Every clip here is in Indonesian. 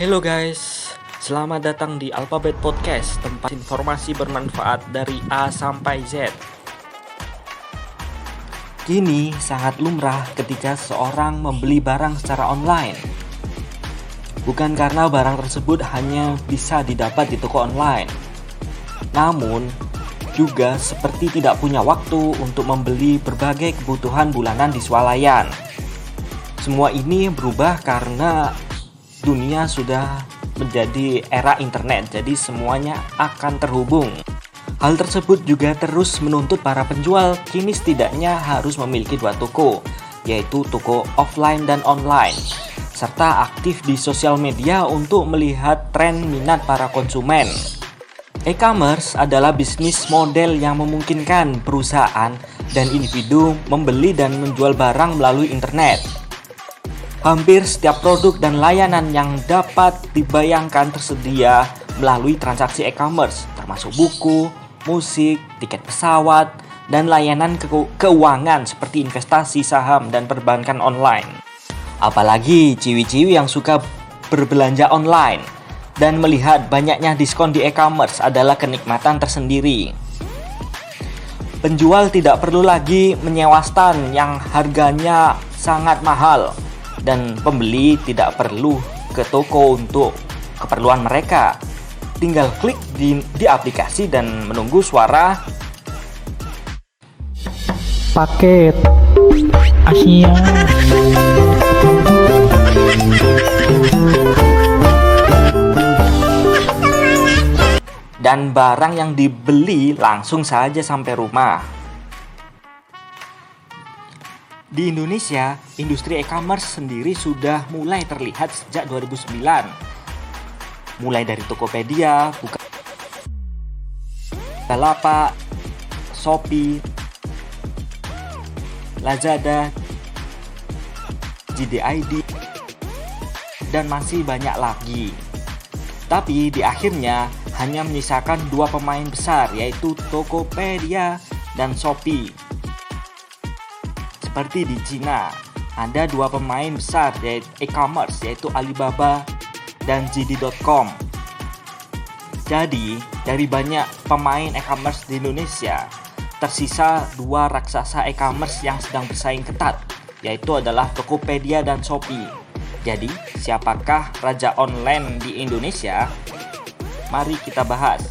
Hello guys, selamat datang di Alphabet Podcast, tempat informasi bermanfaat dari A sampai Z. Kini sangat lumrah ketika seorang membeli barang secara online. Bukan karena barang tersebut hanya bisa didapat di toko online, namun juga seperti tidak punya waktu untuk membeli berbagai kebutuhan bulanan di swalayan. Semua ini berubah karena dunia sudah menjadi era internet, jadi semuanya akan terhubung. Hal tersebut juga terus menuntut para penjual kini setidaknya harus memiliki dua toko, yaitu toko offline dan online, serta aktif di sosial media untuk melihat tren minat para konsumen. E-commerce adalah bisnis model yang memungkinkan perusahaan dan individu membeli dan menjual barang melalui internet. Hampir setiap produk dan layanan yang dapat dibayangkan tersedia melalui transaksi e-commerce, termasuk buku, musik, tiket pesawat, dan layanan keuangan seperti investasi, saham, dan perbankan online. Apalagi ciwi-ciwi yang suka berbelanja online dan melihat banyaknya diskon di e-commerce adalah kenikmatan tersendiri. Penjual tidak perlu lagi menyewa stand yang harganya sangat mahal, dan pembeli tidak perlu ke toko untuk keperluan mereka. Tinggal klik di aplikasi dan menunggu suara paket Asia. dan barang yang dibeli langsung saja sampai rumah. Di Indonesia, industri e-commerce sendiri sudah mulai terlihat sejak 2009. Mulai dari Tokopedia, Bukalapak, Shopee, Lazada, JD.ID, dan masih banyak lagi. Tapi di akhirnya hanya menyisakan dua pemain besar, yaitu Tokopedia dan Shopee. Seperti di Cina, ada dua pemain besar e-commerce, yaitu Alibaba dan JD.com. Jadi, dari banyak pemain e-commerce di Indonesia, tersisa dua raksasa e-commerce yang sedang bersaing ketat, yaitu adalah Tokopedia dan Shopee. Jadi, siapakah raja online di Indonesia? Mari kita bahas.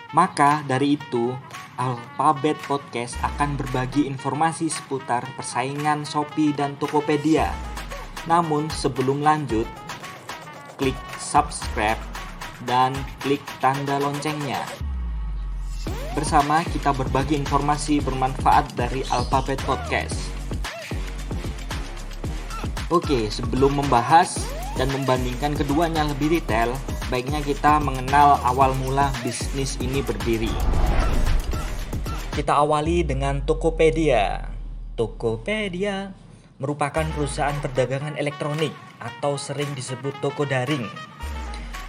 Maka dari itu, Alphabet Podcast akan berbagi informasi seputar persaingan Shopee dan Tokopedia. Namun sebelum lanjut, klik subscribe dan klik tanda loncengnya. Bersama kita berbagi informasi bermanfaat dari Alphabet Podcast. Oke, sebelum membahas dan membandingkan keduanya lebih detail, baiknya kita mengenal awal mula bisnis ini berdiri. Kita awali dengan Tokopedia. Tokopedia merupakan perusahaan perdagangan elektronik atau sering disebut toko daring.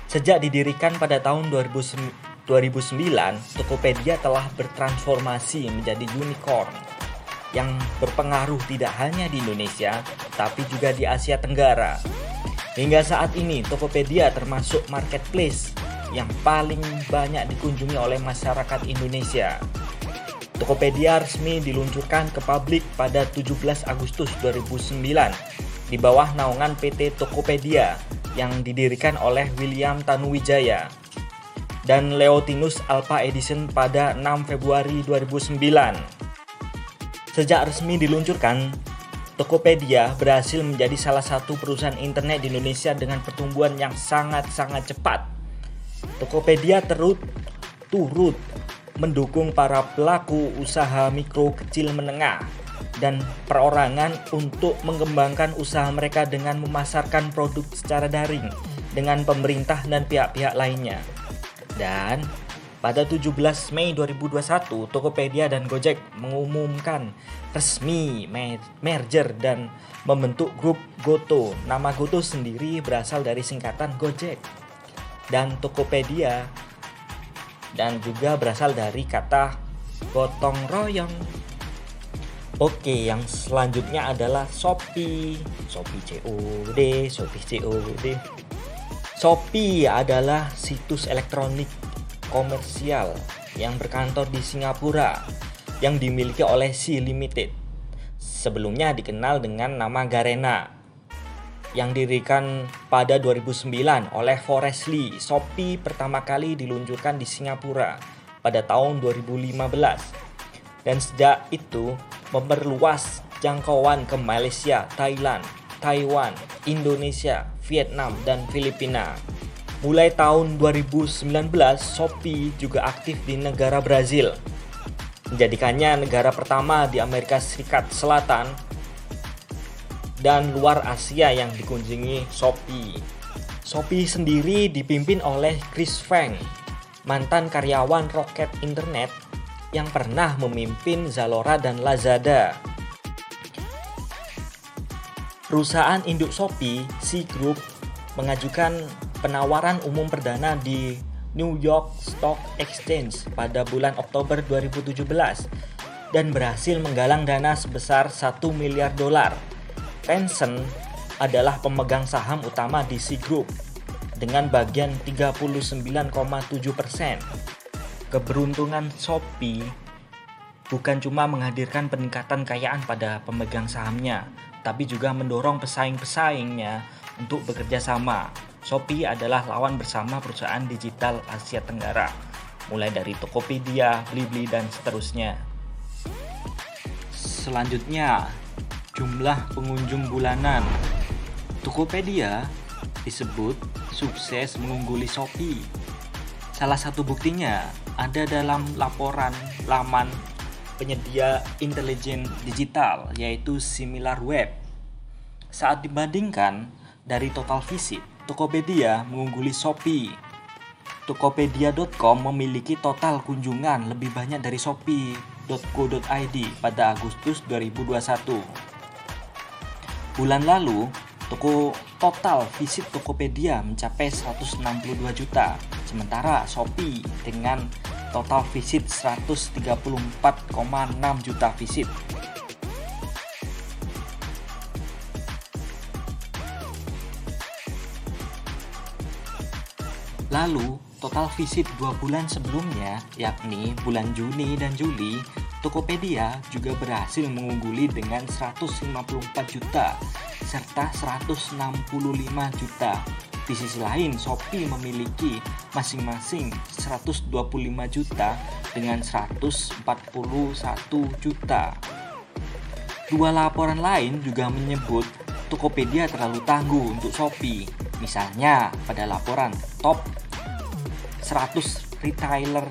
Sejak didirikan pada tahun 2009, Tokopedia telah bertransformasi menjadi unicorn yang berpengaruh tidak hanya di Indonesia, tapi juga di Asia Tenggara. Hingga saat ini, Tokopedia termasuk marketplace yang paling banyak dikunjungi oleh masyarakat Indonesia. Tokopedia resmi diluncurkan ke publik pada 17 Agustus 2009 di bawah naungan PT Tokopedia yang didirikan oleh William Tanuwijaya dan Leontinus Alpha Edison pada 6 Februari 2009. Sejak resmi diluncurkan, Tokopedia berhasil menjadi salah satu perusahaan internet di Indonesia dengan pertumbuhan yang sangat-sangat cepat. Tokopedia turut mendukung para pelaku usaha mikro, kecil, menengah, dan perorangan untuk mengembangkan usaha mereka dengan memasarkan produk secara daring dengan pemerintah dan pihak-pihak lainnya. Dan pada 17 Mei 2021, Tokopedia dan Gojek mengumumkan resmi merger dan membentuk grup Goto. Nama Goto sendiri berasal dari singkatan Gojek dan Tokopedia, dan juga berasal dari kata gotong royong Oke, yang selanjutnya adalah Shopee. Shopee COD, Shopee COD. Shopee adalah situs elektronik komersial yang berkantor di Singapura yang dimiliki oleh Sea Limited. Sebelumnya dikenal dengan nama Garena, yang didirikan pada 2009 oleh Forrest Li. Shopee pertama kali diluncurkan di Singapura pada tahun 2015. Dan sejak itu memperluas jangkauan ke Malaysia, Thailand, Taiwan, Indonesia, Vietnam, dan Filipina. Mulai tahun 2019, Shopee juga aktif di negara Brazil, menjadikannya negara pertama di Amerika Serikat Selatan dan luar Asia yang dikunjungi Shopee. Shopee sendiri dipimpin oleh Chris Feng, mantan karyawan roket internet yang pernah memimpin Zalora dan Lazada. Perusahaan induk Shopee, Sea Group, mengajukan penawaran umum perdana di New York Stock Exchange pada bulan Oktober 2017 dan berhasil menggalang dana sebesar $1 miliar. Tencent adalah pemegang saham utama di Sea Group dengan bagian 39,7%. Keberuntungan Shopee bukan cuma menghadirkan peningkatan kekayaan pada pemegang sahamnya, tapi juga mendorong pesaing-pesaingnya untuk bekerja sama. Shopee adalah lawan bersama perusahaan digital Asia Tenggara, mulai dari Tokopedia, Blibli, dan seterusnya. Selanjutnya, jumlah pengunjung bulanan. Tokopedia disebut sukses mengungguli Shopee. Salah satu buktinya ada dalam laporan laman penyedia intelijen digital, yaitu SimilarWeb. Saat dibandingkan dari total visit, Tokopedia mengungguli Shopee. Tokopedia.com memiliki total kunjungan lebih banyak dari Shopee.co.id pada Agustus 2021. Bulan lalu, total visit Tokopedia mencapai 162 juta, sementara Shopee dengan total visit 134,6 juta visit. Lalu, total visit 2 bulan sebelumnya, yakni bulan Juni dan Juli, Tokopedia juga berhasil mengungguli dengan 154 juta serta 165 juta. Di sisi lain, Shopee memiliki masing-masing 125 juta dengan 141 juta. Dua laporan lain juga menyebut Tokopedia terlalu tangguh untuk Shopee. Misalnya pada laporan Top 100 Retailer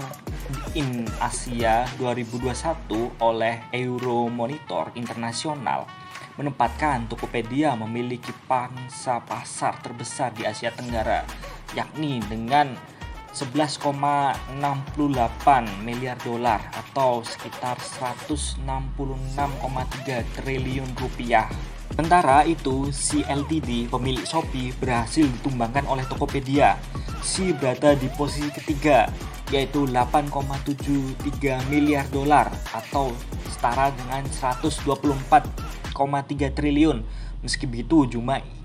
in Asia 2021 oleh Euromonitor Internasional menempatkan Tokopedia memiliki pangsa pasar terbesar di Asia Tenggara, yakni dengan 11,68 miliar dolar atau sekitar 166,3 triliun rupiah. Sementara itu, Sea Ltd, pemilik Shopee, berhasil ditumbangkan oleh Tokopedia. Sea berada di posisi ketiga, yaitu 8,73 miliar dolar atau setara dengan 124,3 triliun. Meski begitu,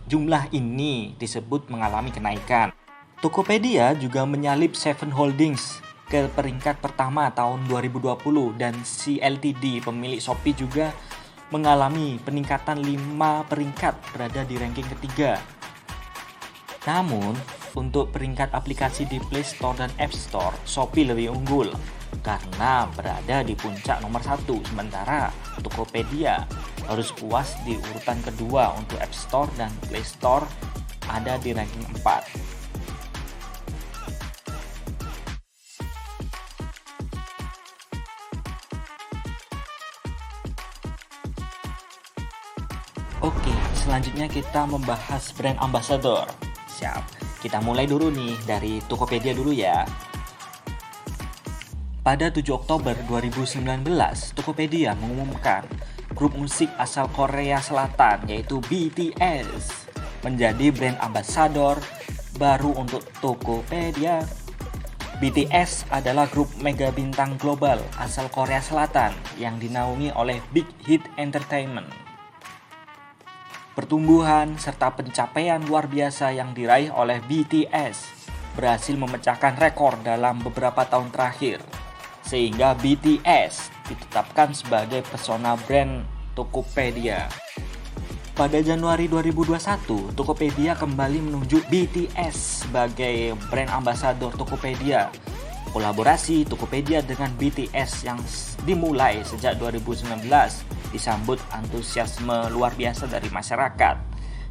jumlah ini disebut mengalami kenaikan. Tokopedia juga menyalip Seven Holdings ke peringkat pertama tahun 2020 dan Sea Ltd, pemilik Shopee, juga mengalami peningkatan 5 peringkat, berada di ranking ketiga. Namun, untuk peringkat aplikasi di Play Store dan App Store, Shopee lebih unggul karena berada di puncak nomor 1, sementara Tokopedia harus puas di urutan kedua untuk App Store dan Play Store ada di ranking 4. Oke, selanjutnya kita membahas brand ambassador. Siap, kita mulai dulu nih dari Tokopedia dulu ya. Pada 7 Oktober 2019, Tokopedia mengumumkan grup musik asal Korea Selatan yaitu BTS menjadi brand ambassador baru untuk Tokopedia. BTS adalah grup mega bintang global asal Korea Selatan yang dinaungi oleh Big Hit Entertainment. Pertumbuhan serta pencapaian luar biasa yang diraih oleh BTS berhasil memecahkan rekor dalam beberapa tahun terakhir, sehingga BTS ditetapkan sebagai pesona brand Tokopedia. Pada Januari 2021, Tokopedia kembali menunjuk BTS sebagai brand ambassador Tokopedia. Kolaborasi Tokopedia dengan BTS yang dimulai sejak 2019 disambut antusiasme luar biasa dari masyarakat.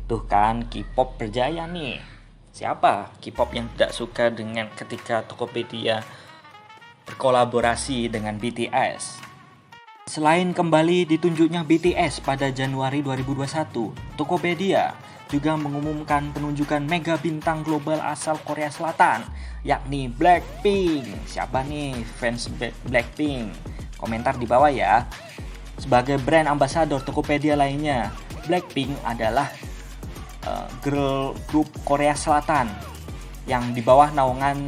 Tuh kan, K-pop berjaya nih. Siapa K-pop yang tidak suka dengan ketika Tokopedia berkolaborasi dengan BTS? Selain kembali ditunjuknya BTS pada Januari 2021, Tokopedia juga mengumumkan penunjukan mega bintang global asal Korea Selatan, yakni Blackpink. Siapa nih fans Blackpink? Komentar di bawah ya. Sebagai brand ambassador Tokopedia lainnya, Blackpink adalah girl group Korea Selatan yang di bawah naungan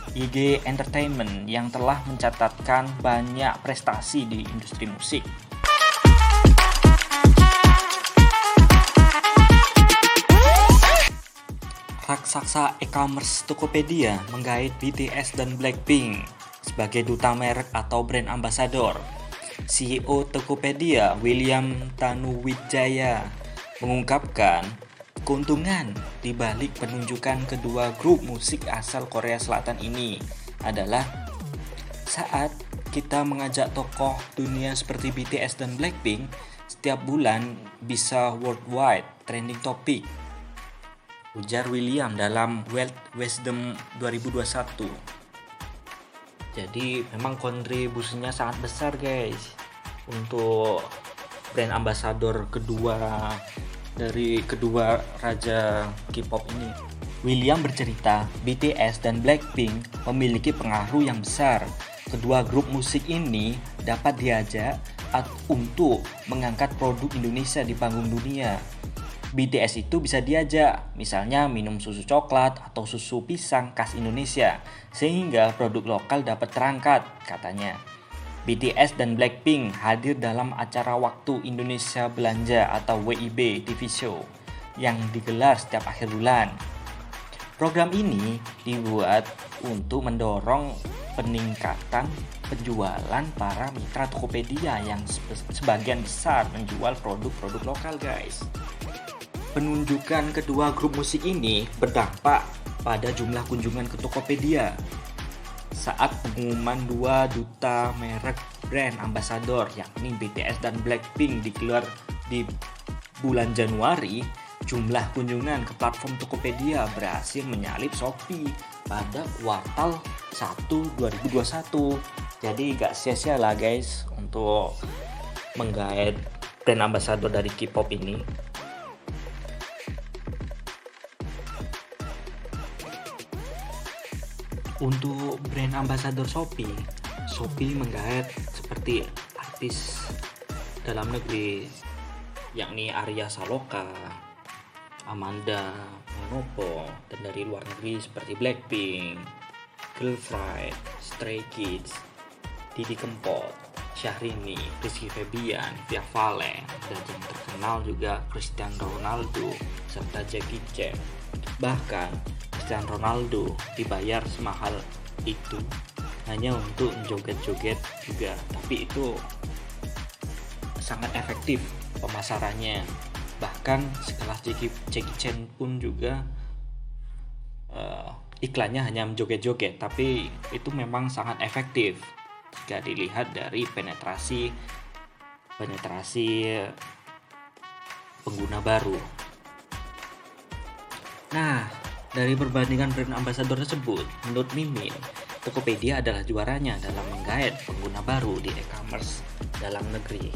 YG Entertainment yang telah mencatatkan banyak prestasi di industri musik. Raksasa e-commerce Tokopedia menggait BTS dan Blackpink sebagai duta merek atau brand ambassador. CEO Tokopedia, William Tanuwijaya, mengungkapkan keuntungan di balik penunjukan kedua grup musik asal Korea Selatan ini adalah saat kita mengajak tokoh dunia seperti BTS dan Blackpink, setiap bulan bisa worldwide trending topic, ujar William dalam Wealth Wisdom 2021. Jadi memang kontribusinya sangat besar guys untuk brand ambassador dari kedua raja K-pop ini. William bercerita, BTS dan Blackpink memiliki pengaruh yang besar. Kedua grup musik ini dapat diajak untuk mengangkat produk Indonesia di panggung dunia. BTS itu bisa diajak, misalnya minum susu coklat atau susu pisang khas Indonesia, sehingga produk lokal dapat terangkat, katanya. BTS dan Blackpink hadir dalam acara Waktu Indonesia Belanja atau WIB TV Show yang digelar setiap akhir bulan. Program ini dibuat untuk mendorong peningkatan penjualan para mitra Tokopedia yang sebagian besar menjual produk-produk lokal guys. Penunjukan kedua grup musik ini berdampak pada jumlah kunjungan ke Tokopedia. Saat pengumuman dua duta merek brand ambassador yakni BTS dan Blackpink digelar di bulan Januari, jumlah kunjungan ke platform Tokopedia berhasil menyalip Shopee pada kuartal 1 2021. Jadi gak sia-sia lah guys untuk menggait brand ambassador dari K-pop ini. Untuk brand ambassador Shopee menggait seperti artis dalam negeri yakni Arya Saloka, Amanda Manopo, dan dari luar negeri seperti Blackpink, Girlfriend, Stray Kids, Didi Kempot, Syahrini, Rizky Febian, Via Valen, dan yang terkenal juga Cristiano Ronaldo serta Jackie Chan. Bahkan Cristiano Ronaldo dibayar semahal itu hanya untuk joget-joget juga, tapi itu sangat efektif pemasarannya. Bahkan sekelas Jackie Chan pun juga iklannya hanya joget-joget, tapi itu memang sangat efektif jika dilihat dari penetrasi pengguna baru. Nah, dari perbandingan brand ambassador tersebut, menurut Mimin, Tokopedia adalah juaranya dalam menggait pengguna baru di e-commerce dalam negeri.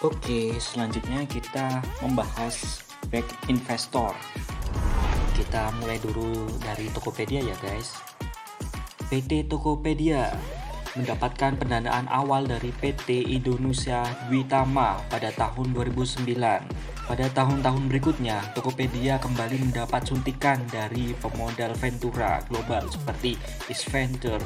Oke, selanjutnya kita membahas back investor. Kita mulai dulu dari Tokopedia ya guys. PT Tokopedia mendapatkan pendanaan awal dari PT Indonesia Duitama pada tahun 2009. Pada tahun-tahun berikutnya, Tokopedia kembali mendapat suntikan dari pemodal Ventura Global seperti East Venture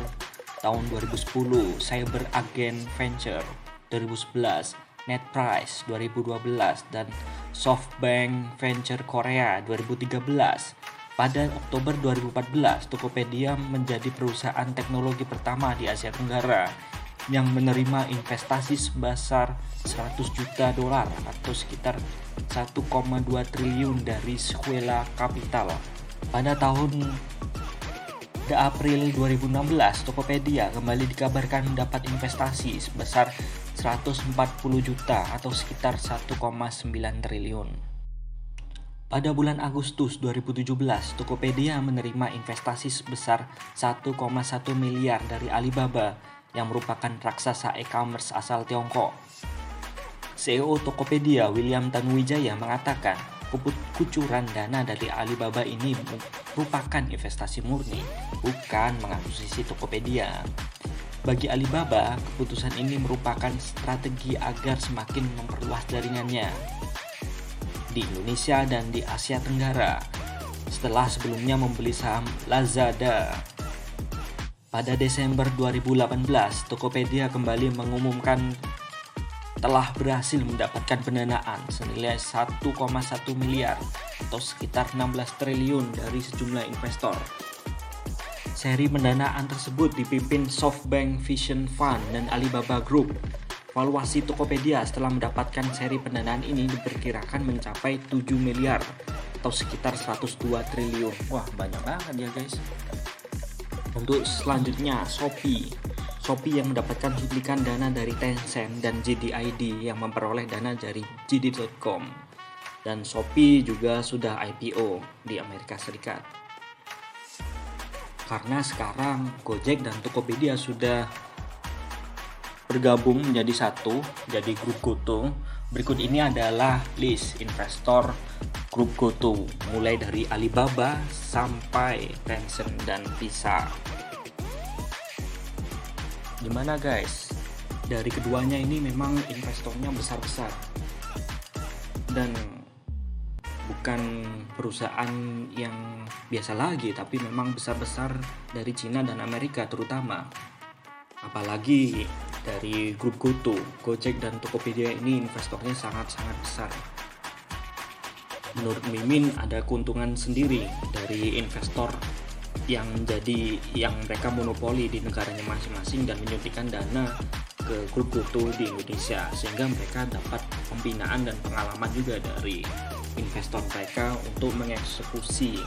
tahun 2010, Cyber Agent Venture 2011, NetPrice 2012, dan SoftBank Venture Korea 2013. Pada Oktober 2014, Tokopedia menjadi perusahaan teknologi pertama di Asia Tenggara yang menerima investasi sebesar 100 juta dolar atau sekitar 1,2 triliun dari Sequela Capital. Pada tahun April 2016, Tokopedia kembali dikabarkan mendapat investasi sebesar 140 juta atau sekitar 1,9 triliun. Pada bulan Agustus 2017, Tokopedia menerima investasi sebesar 1,1 miliar dari Alibaba yang merupakan raksasa e-commerce asal Tiongkok. CEO Tokopedia, William Tanuwijaya, mengatakan kucuran dana dari Alibaba ini merupakan investasi murni, bukan mengakuisisi Tokopedia. Bagi Alibaba, keputusan ini merupakan strategi agar semakin memperluas jaringannya di Indonesia dan di Asia Tenggara setelah sebelumnya membeli saham Lazada. Pada Desember 2018, Tokopedia kembali mengumumkan telah berhasil mendapatkan pendanaan senilai 1,1 miliar atau sekitar 16 triliun dari sejumlah investor. Seri pendanaan tersebut dipimpin SoftBank Vision Fund dan Alibaba Group. Valuasi Tokopedia setelah mendapatkan seri pendanaan ini diperkirakan mencapai 7 miliar atau sekitar 102 triliun. Wah, banyak banget ya guys. Untuk selanjutnya, Shopee yang mendapatkan suntikan dana dari Tencent dan JD.ID yang memperoleh dana dari JD.com. Dan Shopee juga sudah IPO di Amerika Serikat. Karena sekarang Gojek dan Tokopedia sudah bergabung menjadi satu, jadi grup GoTo. Berikut ini adalah list investor grup GoTo, mulai dari Alibaba sampai Tencent dan Visa. Gimana guys? Dari keduanya ini memang investornya besar-besar dan bukan perusahaan yang biasa lagi, tapi memang besar-besar dari Cina dan Amerika terutama. Apalagi dari grup GoTo, Gojek dan Tokopedia ini investornya sangat-sangat besar. Menurut Mimin ada keuntungan sendiri dari investor yang mereka monopoli di negaranya masing-masing dan menyuntikkan dana ke grup GoTo di Indonesia, sehingga mereka dapat pembinaan dan pengalaman juga dari investor mereka untuk mengeksekusi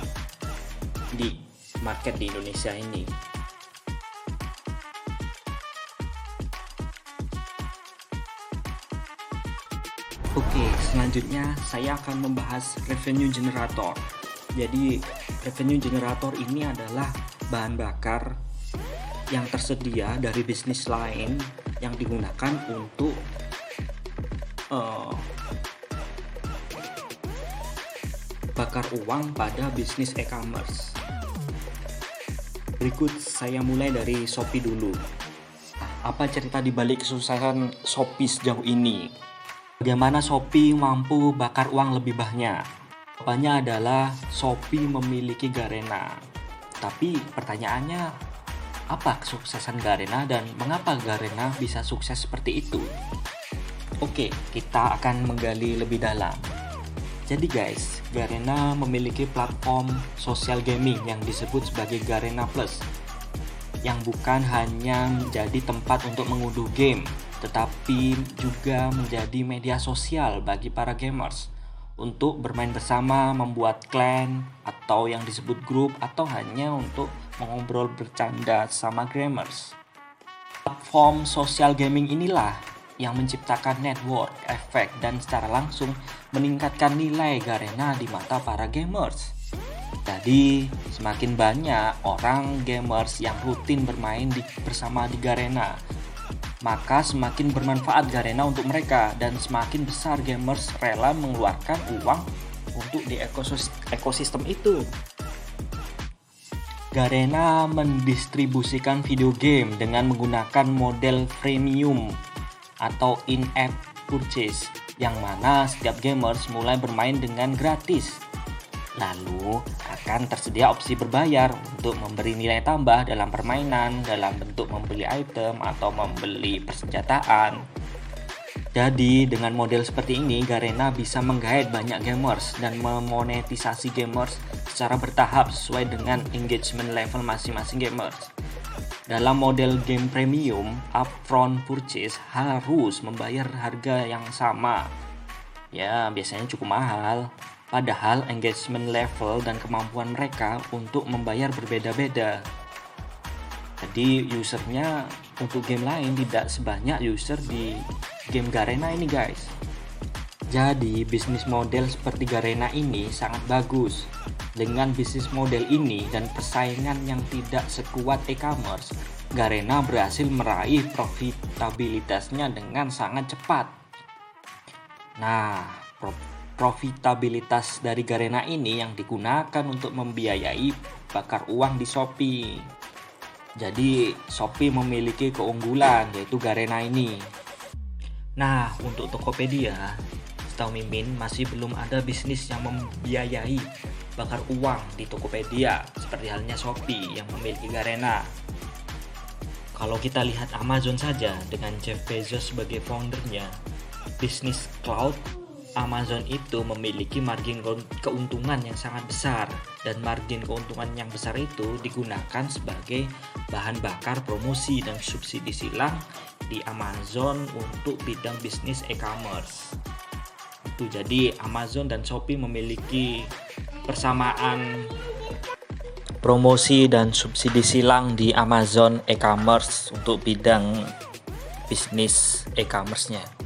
di market di Indonesia ini. Oke, selanjutnya saya akan membahas revenue generator. Jadi, revenue generator ini adalah bahan bakar yang tersedia dari bisnis lain yang digunakan untuk bakar uang pada bisnis e-commerce. Berikut saya mulai dari Shopee dulu. Apa cerita dibalik kesuksesan Shopee sejauh ini? Bagaimana Shopee mampu bakar uang lebih banyak? Jawabannya adalah Shopee memiliki Garena. Tapi pertanyaannya, apa kesuksesan Garena dan mengapa Garena bisa sukses seperti itu? Oke, kita akan menggali lebih dalam. Jadi guys, Garena memiliki platform sosial gaming yang disebut sebagai Garena Plus, yang bukan hanya menjadi tempat untuk mengunduh game, tetapi juga menjadi media sosial bagi para gamers untuk bermain bersama, membuat clan atau yang disebut grup, atau hanya untuk mengobrol bercanda sama gamers. Platform sosial gaming inilah yang menciptakan network efek dan secara langsung meningkatkan nilai Garena di mata para gamers. Jadi, semakin banyak orang gamers yang rutin bermain bersama di Garena, maka semakin bermanfaat Garena untuk mereka dan semakin besar gamers rela mengeluarkan uang untuk di ekosistem itu. Garena mendistribusikan video game dengan menggunakan model freemium atau in-app purchase, yang mana setiap gamers mulai bermain dengan gratis. Lalu akan tersedia opsi berbayar untuk memberi nilai tambah dalam permainan dalam bentuk membeli item atau membeli persenjataan. Jadi dengan model seperti ini, Garena bisa menggait banyak gamers dan memonetisasi gamers secara bertahap sesuai dengan engagement level masing-masing gamers. Dalam model game premium, upfront purchase harus membayar harga yang sama. Ya, biasanya cukup mahal. Padahal engagement level dan kemampuan mereka untuk membayar berbeda-beda. Jadi usernya untuk game lain tidak sebanyak user di game Garena ini guys. Jadi bisnis model seperti Garena ini sangat bagus. Dengan bisnis model ini dan persaingan yang tidak sekuat e-commerce, Garena berhasil meraih profitabilitasnya dengan sangat cepat. Nah, profitabilitas dari Garena ini yang digunakan untuk membiayai bakar uang di Shopee. Jadi Shopee memiliki keunggulan yaitu Garena ini. Nah, untuk Tokopedia, setahu Mimin masih belum ada bisnis yang membiayai bakar uang di Tokopedia seperti halnya Shopee yang memiliki Garena. Kalau kita lihat Amazon saja dengan Jeff Bezos sebagai foundernya, bisnis cloud Amazon itu memiliki margin keuntungan yang sangat besar, dan margin keuntungan yang besar itu digunakan sebagai bahan bakar promosi dan subsidi silang di Amazon untuk bidang bisnis e-commerce. Itu jadi Amazon dan Shopee memiliki persamaan promosi dan subsidi silang di Amazon e-commerce untuk bidang bisnis e-commerce-nya.